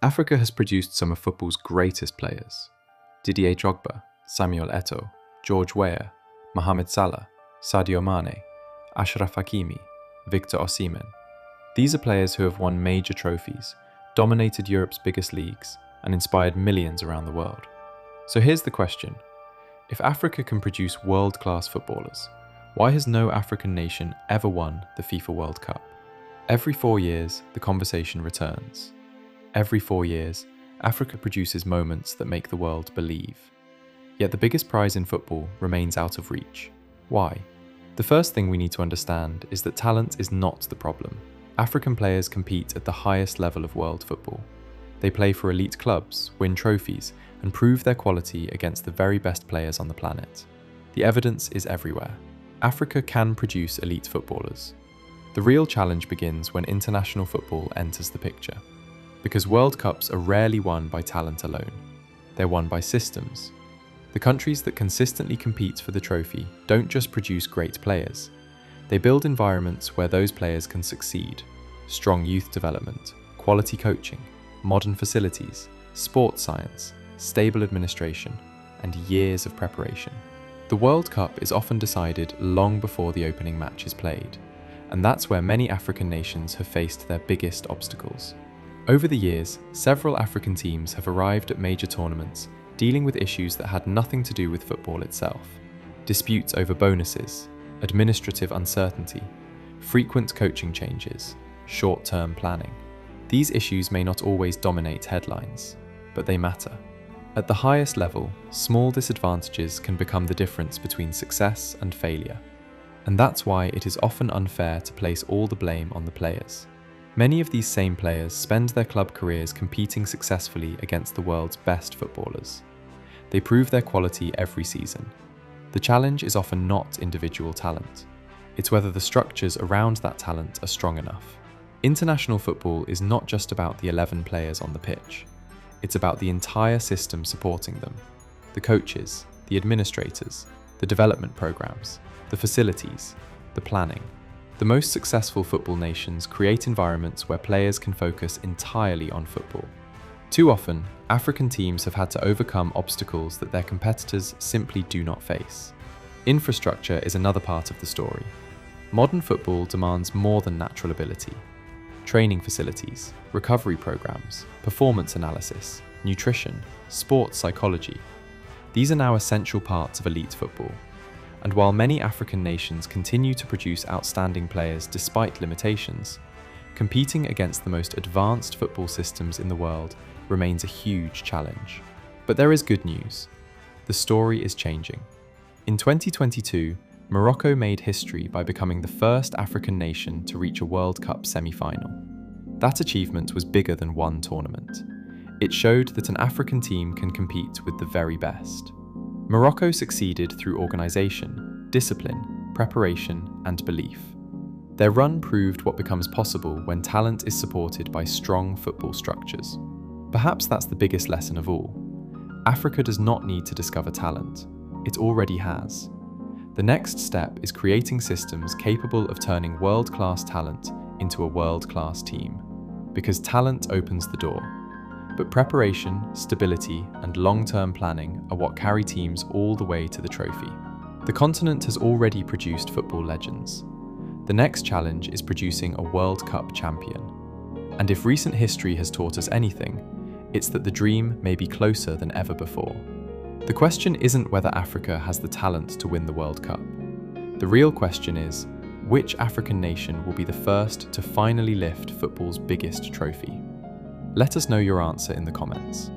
Africa has produced some of football's greatest players. Didier Drogba, Samuel Eto'o, George Weah, Mohamed Salah, Sadio Mané, Achraf Hakimi, Victor Osimhen. These are players who have won major trophies, dominated Europe's biggest leagues, and inspired millions around the world. So here's the question. If Africa can produce world-class footballers, why has no African nation ever won the FIFA World Cup? Every 4 years, the conversation returns. Every 4 years, Africa produces moments that make the world believe. Yet the biggest prize in football remains out of reach. Why? The first thing we need to understand is that talent is not the problem. African players compete at the highest level of world football. They play for elite clubs, win trophies, and prove their quality against the very best players on the planet. The evidence is everywhere. Africa can produce elite footballers. The real challenge begins when international football enters the picture. Because World Cups are rarely won by talent alone. They're won by systems. The countries that consistently compete for the trophy don't just produce great players. They build environments where those players can succeed. Strong youth development, quality coaching, modern facilities, sports science, stable administration, and years of preparation. The World Cup is often decided long before the opening match is played, and that's where many African nations have faced their biggest obstacles. Over the years, several African teams have arrived at major tournaments dealing with issues that had nothing to do with football itself. Disputes over bonuses, administrative uncertainty, frequent coaching changes, short-term planning. These issues may not always dominate headlines, but they matter. At the highest level, small disadvantages can become the difference between success and failure. And that's why it is often unfair to place all the blame on the players. Many of these same players spend their club careers competing successfully against the world's best footballers. They prove their quality every season. The challenge is often not individual talent. It's whether the structures around that talent are strong enough. International football is not just about the 11 players on the pitch. It's about the entire system supporting them. The coaches, the administrators, the development programs, the facilities, the planning. The most successful football nations create environments where players can focus entirely on football. Too often, African teams have had to overcome obstacles that their competitors simply do not face. Infrastructure is another part of the story. Modern football demands more than natural ability. Training facilities, recovery programs, performance analysis, nutrition, sports psychology. These are now essential parts of elite football. And while many African nations continue to produce outstanding players despite limitations, competing against the most advanced football systems in the world remains a huge challenge. But there is good news. The story is changing. In 2022, Morocco made history by becoming the first African nation to reach a World Cup semi-final. That achievement was bigger than one tournament. It showed that an African team can compete with the very best. Morocco succeeded through organisation, discipline, preparation, and belief. Their run proved what becomes possible when talent is supported by strong football structures. Perhaps that's the biggest lesson of all. Africa does not need to discover talent. It already has. The next step is creating systems capable of turning world-class talent into a world-class team. Because talent opens the door. But preparation, stability, and long-term planning are what carry teams all the way to the trophy. The continent has already produced football legends. The next challenge is producing a World Cup champion. And if recent history has taught us anything, it's that the dream may be closer than ever before. The question isn't whether Africa has the talent to win the World Cup. The real question is, which African nation will be the first to finally lift football's biggest trophy? Let us know your answer in the comments.